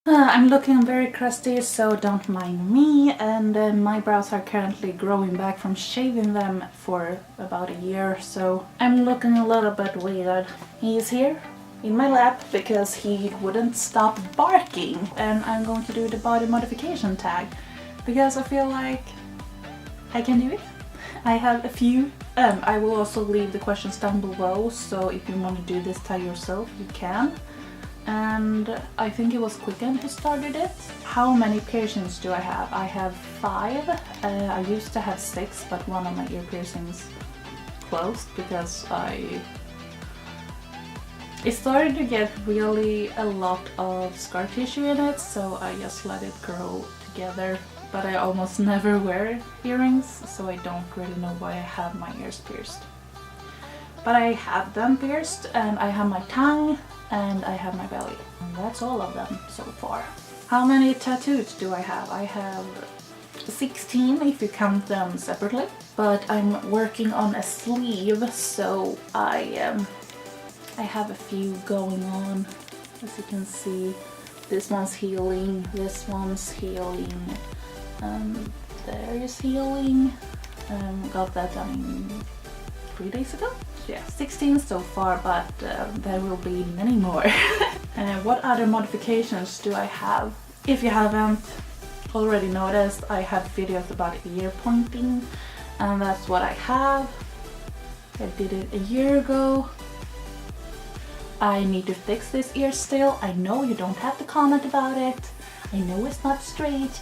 I'm looking very crusty, so don't mind me, and my brows are currently growing back from shaving them for about a year, so I'm looking a little bit weird. He's here in my lap because he wouldn't stop barking, and I'm going to do the body modification tag because I feel like I can do it. I have a few. I will also leave the questions down below, so if you want to do this tag yourself, you can. And I think it was Quicken who started it. How many piercings do I have? I have 5. I used to have 6, but one of my ear piercings closed because it started to get really a lot of scar tissue in it, so I just let it grow together. But I almost never wear earrings, so I don't really know why I have my ears pierced. But I have them pierced, and I have my tongue, and I have my belly. And that's all of them so far. How many tattoos do I have? I have 16 if you count them separately. But I'm working on a sleeve, so I have a few going on. As you can see, this one's healing, this one's healing, there is healing. Got that done 3 days ago. Yeah, 16 so far, but there will be many more. What other modifications do I have? If you haven't already noticed, I have videos about ear pointing, and that's what I have. I did it a year ago. I need to fix this ear still. I know you don't have to comment about it. I know it's not straight.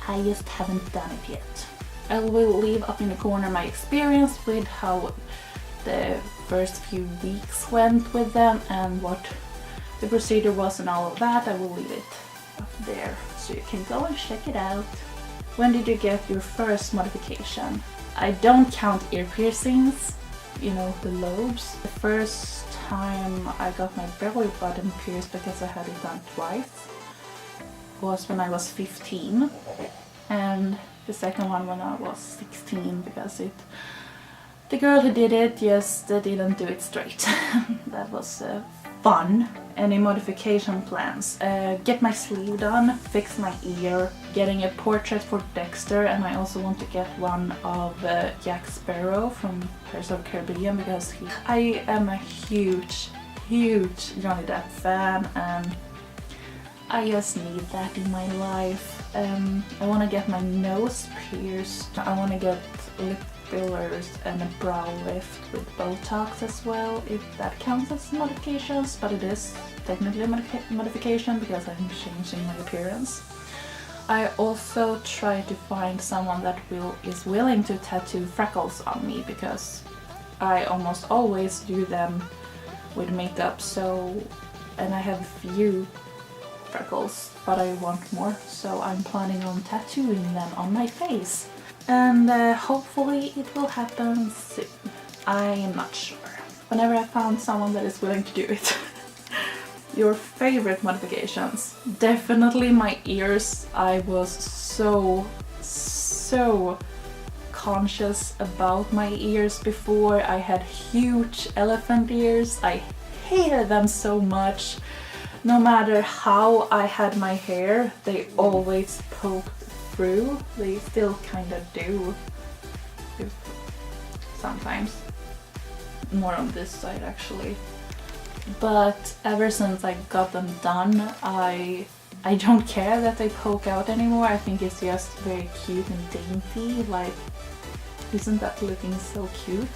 I just haven't done it yet. I will leave up in the corner my experience with how the first few weeks went with them and what the procedure was and all of that. I will leave it up there so you can go and check it out. When did you get your first modification? I don't count ear piercings, you know, the lobes. The first time I got my belly button pierced, because I had it done twice, was when I was 15, and the second one when I was 16, because the girl who did it just didn't do it straight. That was fun. Any modification plans? Get my sleeve done, fix my ear, getting a portrait for Dexter, and I also want to get one of Jack Sparrow from Pirates of the Caribbean, because I am a huge Johnny Depp fan, and I just need that in my life. I want to get my nose pierced. I want to get lip fillers and a brow lift with Botox as well, if that counts as modifications, but it is technically a modification because I'm changing my appearance. I also try to find someone that is willing to tattoo freckles on me, because I almost always do them with makeup, and I have a few freckles, but I want more, so I'm planning on tattooing them on my face. And hopefully it will happen soon. I am not sure. Whenever I found someone that is willing to do it. Your favorite modifications? Definitely my ears. I was so conscious about my ears before. I had huge elephant ears. I hated them so much. No matter how I had my hair, they always poked through. They still kind of do sometimes, more on this side actually, but ever since I got them done, I don't care that they poke out anymore. I think it's just very cute and dainty. Like, isn't that looking so cute?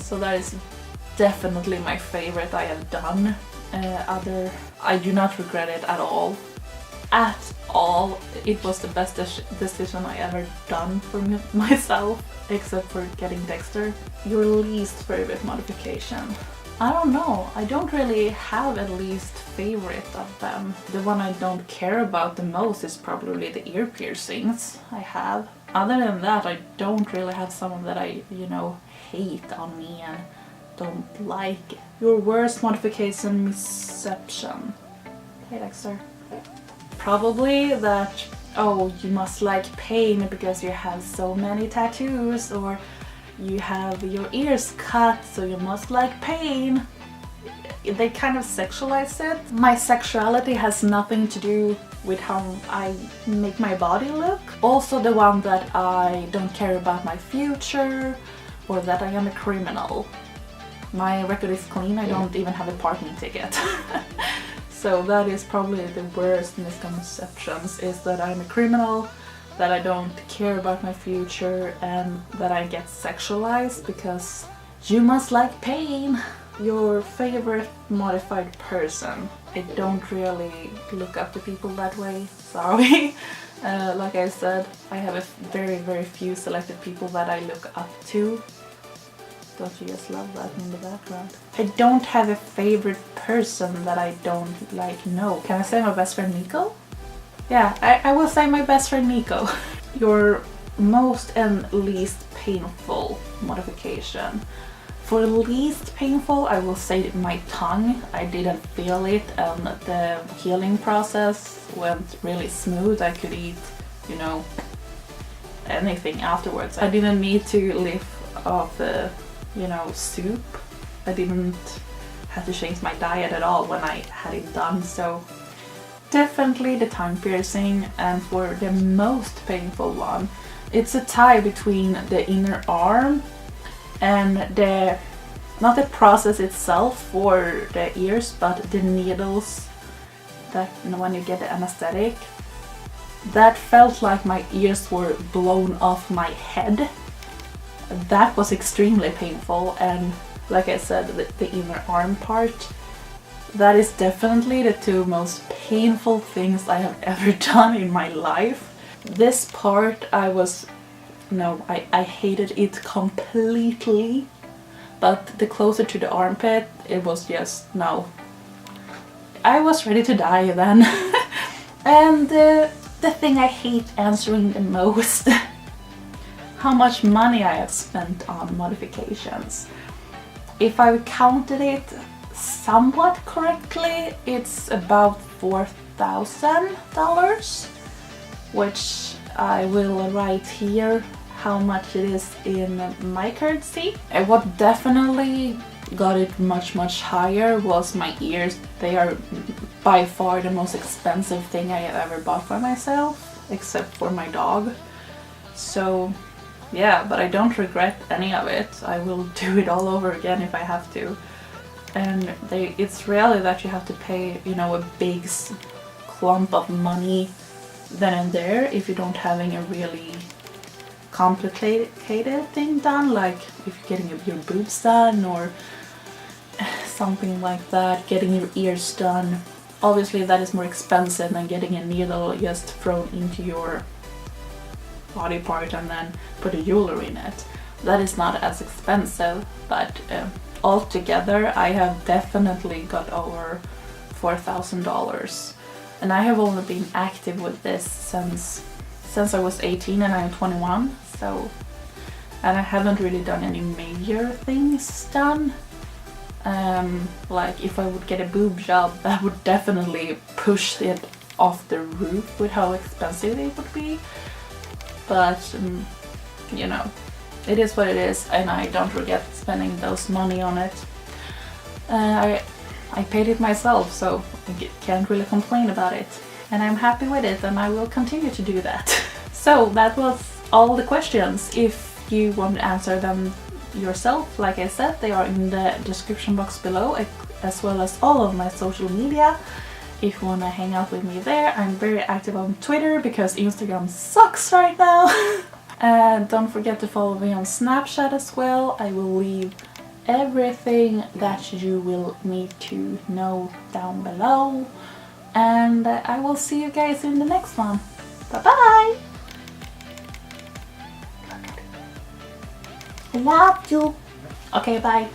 So that is definitely my favorite I have done. I do not regret it at all. At all. It was the best decision I ever done for myself, except for getting Dexter. Your least favorite modification? I don't know. I don't really have a least favorite of them. The one I don't care about the most is probably the ear piercings I have. Other than that, I don't really have someone that I, hate on me and don't like. Your worst modification misconception? Hey Dexter. Probably that, oh, you must like pain because you have so many tattoos, or you have your ears cut so you must like pain. they kind of sexualize it. My sexuality has nothing to do with how I make my body look. Also the one that I don't care about my future or that I am a criminal. My record is clean, I don't even have a parking ticket. So that is probably the worst misconceptions, is that I'm a criminal, that I don't care about my future, and that I get sexualized because you must like pain. Your favorite modified person. I don't really look up to people that way, sorry. Like I said, I have a very few selected people that I look up to. Don't you just love that in the background? I don't have a favorite person that I don't like know. Can I say my best friend Nico? Yeah, I will say my best friend Nico. Your most and least painful modification. For least painful, I will say my tongue. I didn't feel it and the healing process went really smooth. I could eat, you know, anything afterwards. I didn't need to live off the, you know, soup. I didn't have to change my diet at all when I had it done, so definitely the tongue piercing. And for the most painful one, it's a tie between the inner arm and not the process itself for the ears, but the needles that when you get the anesthetic. That felt like my ears were blown off my head. That was extremely painful, and like I said, the inner arm part, that is definitely the two most painful things I have ever done in my life. This part I hated it completely, but the closer to the armpit, it was just, no. I was ready to die then. And the thing I hate answering the most, how much money I have spent on modifications. If I counted it somewhat correctly, it's about $4,000, which I will write here how much it is in my currency. And what definitely got it much higher was my ears. They are by far the most expensive thing I have ever bought for myself, except for my dog. So yeah, but I don't regret any of it. I will do it all over again if I have to. And it's rarely that you have to pay, you know, a big clump of money then and there if you don't having a really complicated thing done, like if you're getting your boobs done or something like that, getting your ears done. Obviously that is more expensive than getting a needle just thrown into your body part and then put a jewelry in it. That is not as expensive, but altogether I have definitely got over $4,000. And I have only been active with this since I was 18 and I'm 21, so, and I haven't really done any major things done. Like if I would get a boob job, that would definitely push it off the roof with how expensive it would be. But you know, it is what it is, and I don't regret spending those money on it. I paid it myself, so I can't really complain about it. And I'm happy with it, and I will continue to do that. So that was all the questions. If you want to answer them yourself, like I said, they are in the description box below, as well as all of my social media. If you want to hang out with me there, I'm very active on Twitter because Instagram sucks right now. And don't forget to follow me on Snapchat as well. I will leave everything that you will need to know down below. And I will see you guys in the next one. Bye bye! I love you! Okay, bye!